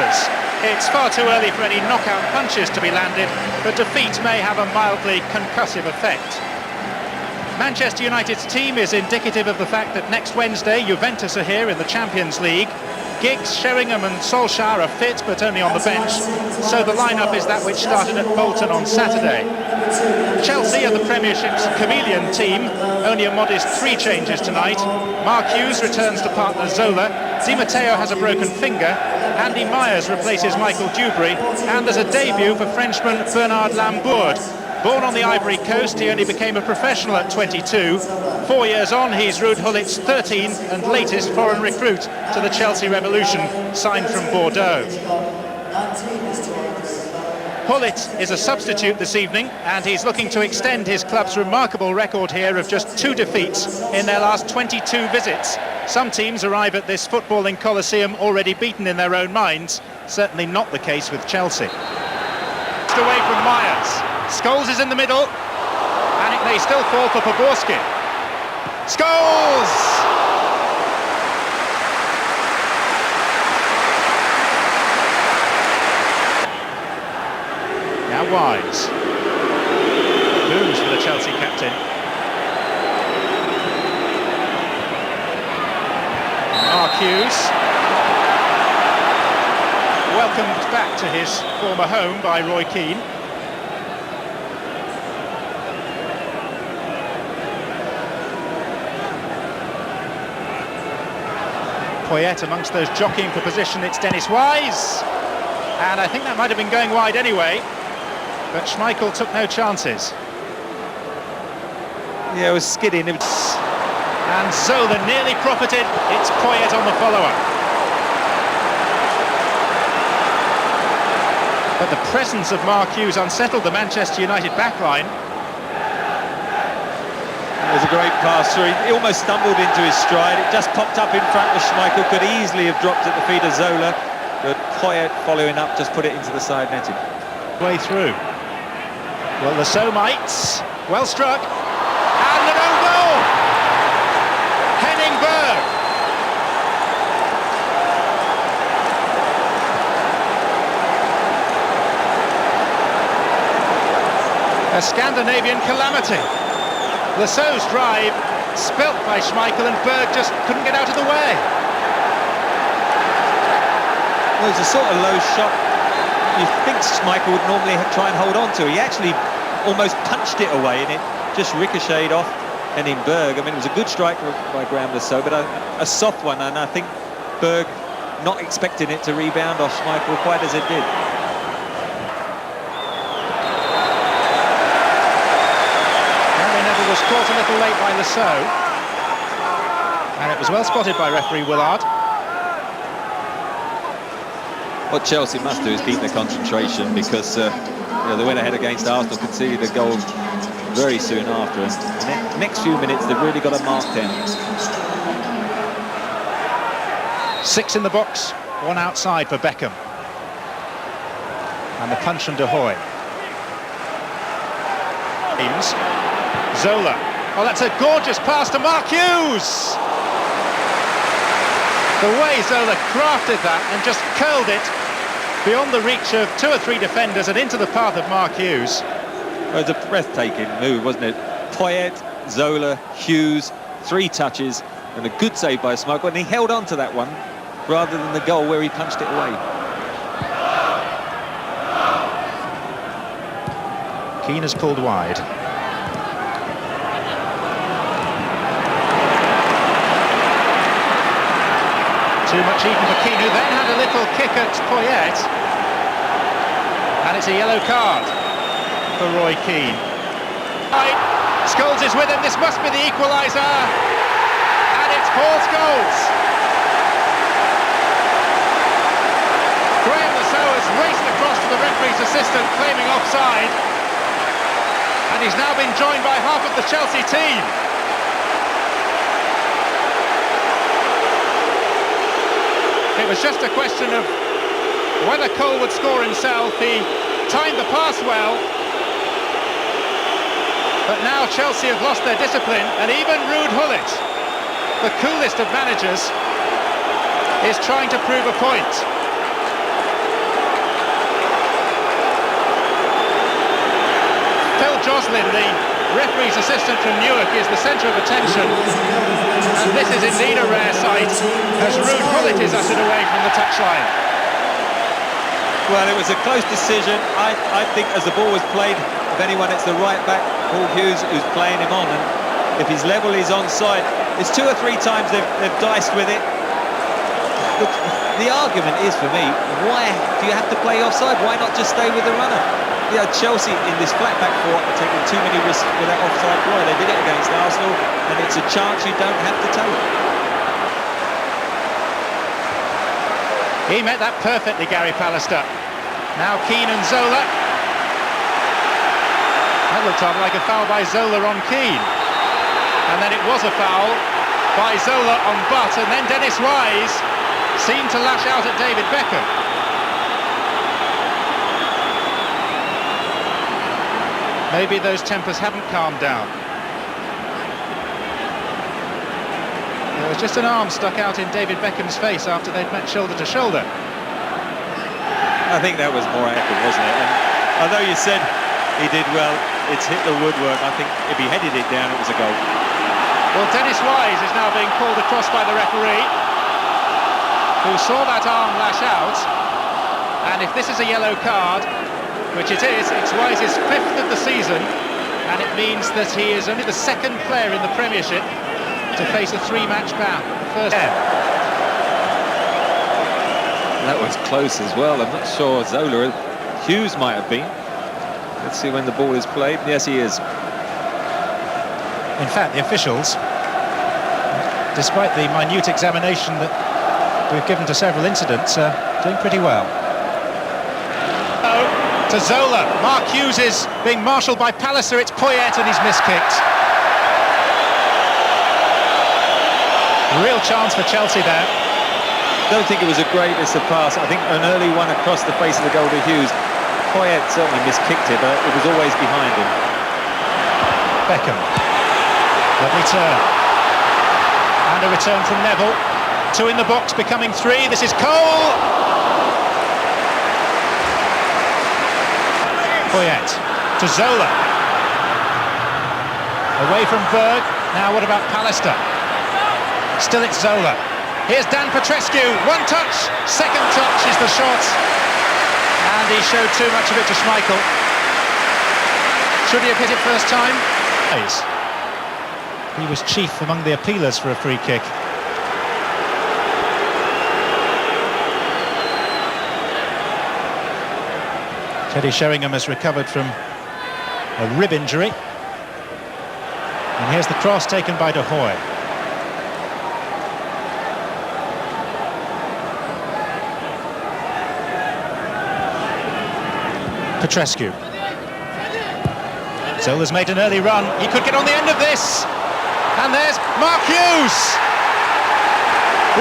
shoulders. It's far too early for any knockout punches to be landed, but defeat may have a mildly concussive effect. Manchester United's team is indicative of the fact that next Wednesday Juventus are here in the Champions League. Giggs, Sheringham and Solskjaer are fit, but only on the bench, so the lineup is that which started at Bolton on Saturday. Chelsea are the Premiership's chameleon team, only a modest 3 changes tonight. Mark Hughes returns to partner Zola, Di Matteo has a broken finger, Andy Myers replaces Michael Dewberry, and there's a debut for Frenchman Bernard Lambourde. Born on the Ivory Coast, he only became a professional at 22. 4 years on, he's Ruud Gullit's 13th and latest foreign recruit to the Chelsea Revolution, signed from Bordeaux. Gullit is a substitute this evening, and he's looking to extend his club's remarkable record here of just 2 defeats in their last 22 visits. Some teams arrive at this footballing coliseum already beaten in their own minds, certainly not the case with Chelsea. Away from Myers. Scholes is in the middle, and it may still fall for Poborski. Scholes! Now Wise. Booms for the Chelsea captain. Mark Hughes. Welcomed back to his former home by Roy Keane. Poyet amongst those jockeying for position, it's Dennis Wise, and I think that might have been going wide anyway, but Schmeichel took no chances. Yeah, it was skidding. And Zola nearly profited. It's Poyet on the follower. But the presence of Mark Hughes unsettled the Manchester United backline. It was a great pass through. He almost stumbled into his stride. It just popped up in front of Schmeichel. Could easily have dropped at the feet of Zola, but Poyet, following up, just put it into the side netting. Way through. Well, the Somites, well struck, and an own goal! Henning Berg. A Scandinavian calamity. Lassau's drive, spelt by Schmeichel, and Berg just couldn't get out of the way. Well, it was a sort of low shot you think Schmeichel would normally try and hold on to. He actually almost punched it away, and it just ricocheted off Henning Berg. I mean, it was a good strike by Graham Lassau, but a soft one, and I think Berg not expecting it to rebound off Schmeichel quite as it did. Was caught a little late by Lassau, and it was well spotted by referee Willard. What Chelsea must do is keep their concentration, because you know, they went ahead against Arsenal, conceded a goal very soon after, and in the next few minutes they've really got to mark 10. 6 in the box, 1 outside for Beckham, and the punch from De Hoy. Zola. Oh, that's a gorgeous pass to Mark Hughes! The way Zola crafted that and just curled it beyond the reach of 2 or 3 defenders and into the path of Mark Hughes. Well, it was a breathtaking move, wasn't it? Poyet, Zola, Hughes, 3 touches, and a good save by Schmeichel, and he held on to that one rather than the goal where he punched it away. Keane has pulled wide. Too much even for Keane, who then had a little kick at Poyet. And it's a yellow card for Roy Keane. Right. Scholes is with him, this must be the equaliser. And it's Paul Scholes. Graham Lassau has raced across to the referee's assistant, claiming offside. And he's now been joined by half of the Chelsea team. It was just a question of whether Cole would score himself. He timed the pass well, but now Chelsea have lost their discipline, and even Ruud Gullit, the coolest of managers, is trying to prove a point. Goslin, the referee's assistant from Newark, is the centre of attention. And this is indeed a rare sight, as Rude Gullit is ushered away from the touchline. Well, it was a close decision. I think as the ball was played, if anyone, it's the right back, Paul Hughes, who's playing him on. And if he's level, he's onside. It's 2 or 3 times they've diced with it. Look, the argument is for me, why do you have to play offside? Why not just stay with the runner? Yeah, Chelsea in this flat back four are taking too many risks with that offside play. They did it against Arsenal, and it's a chance you don't have to take. He met that perfectly, Gary Pallister. Now Keane and Zola. That looked rather like a foul by Zola on Keane. And then it was a foul by Zola on Butt, and then Dennis Wise seemed to lash out at David Beckham. Maybe those tempers haven't calmed down. There was just an arm stuck out in David Beckham's face after they'd met shoulder to shoulder. I think that was more accurate, wasn't it? And although you said he did well, it's hit the woodwork. I think if he headed it down, it was a goal. Well, Dennis Wise is now being called across by the referee, who saw that arm lash out. And if this is a yellow card, which it is, it's Wise's 5th of the season, and it means that he is only the 2nd player in the Premiership to face a 3-match ban. First. That was close as well. I'm not sure Zola, Hughes might have been. Let's see when the ball is played. Yes, he is. In fact, the officials, despite the minute examination that we've given to several incidents, are doing pretty well. To Zola, Mark Hughes is being marshalled by Pallister, it's Poyet and he's miskicked. Real chance for Chelsea there. Don't think it was a great miss of pass. I think an early one across the face of the goal to Hughes. Poyet certainly miskicked it, but it was always behind him. Beckham. Lovely turn. And a return from Neville. 2 in the box, becoming 3. This is Cole. Poyet to Zola. Away from Berg. Now what about Pallister? Still it's Zola. Here's Dan Petrescu. 1 touch. 2nd touch is the shot. And he showed too much of it to Schmeichel. Should he have hit it first time? He was chief among the appealers for a free kick. Teddy Sheringham has recovered from a rib injury. And here's the cross taken by De Hoy. Petrescu. Zola's made an early run. He could get on the end of this. And there's Mark Hughes.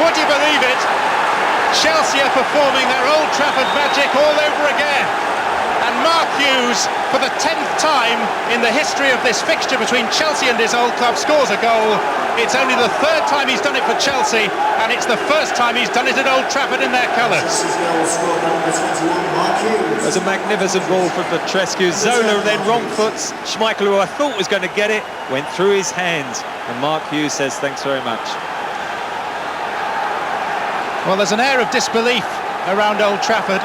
Would you believe it? Chelsea are performing their Old Trafford magic all over again. And Mark Hughes, for the 10th time in the history of this fixture between Chelsea and his old club, scores a goal. It's only the 3rd time he's done it for Chelsea, and it's the 1st time he's done it at Old Trafford in their colours. It was a magnificent ball from Petrescu. Zola then wrong foots. Schmeichel, who I thought was going to get it, went through his hands. And Mark Hughes says thanks very much. Well, there's an air of disbelief around Old Trafford.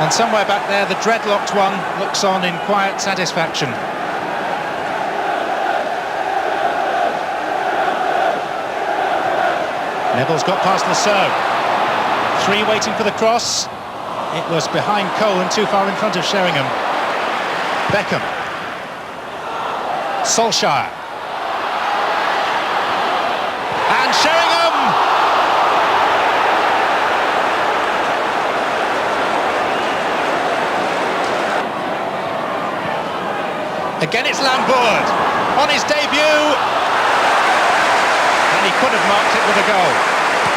And somewhere back there, the dreadlocked one looks on in quiet satisfaction. Neville's got past Lasseau. 3 waiting for the cross. It was behind Cole and too far in front of Sheringham. Beckham. Solskjaer. And Sheringham! Again it's Lambourd on his debut, and he could have marked it with a goal.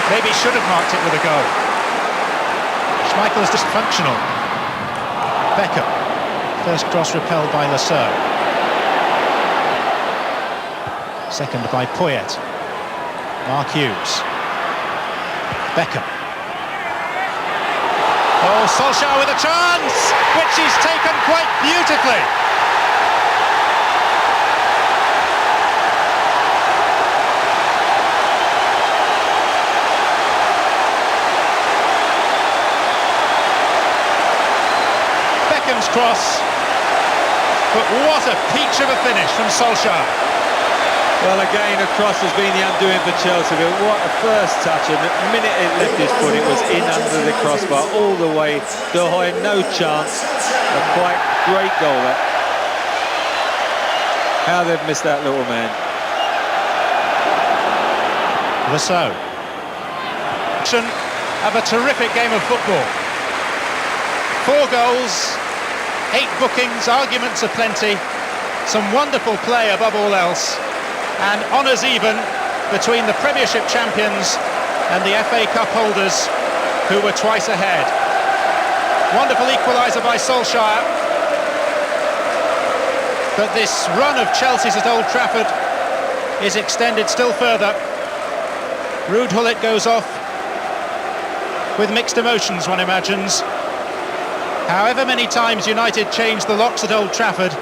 Maybe he should have marked it with a goal. Schmeichel is dysfunctional. Beckham, first cross repelled by Lasseau. Second by Poyet. Mark Hughes. Beckham. Oh, Solskjaer with a chance, which he's taken quite beautifully. Beckham's cross, but what a peach of a finish from Solskjaer. Well, again, a cross has been the undoing for Chelsea, but what a first touch, and the minute it left his foot, it was in under the crossbar, all the way. De Gea, no chance. A quite great goal, that. How they've missed that little man. Lasso. Action of a terrific game of football. 4 goals, 8 bookings, arguments aplenty, some wonderful play above all else, and honours even between the Premiership champions and the FA Cup holders, who were twice ahead. Wonderful equaliser by Solskjaer. But this run of Chelsea's at Old Trafford is extended still further. Ruud Gullit goes off with mixed emotions, one imagines. However many times United changed the locks at Old Trafford,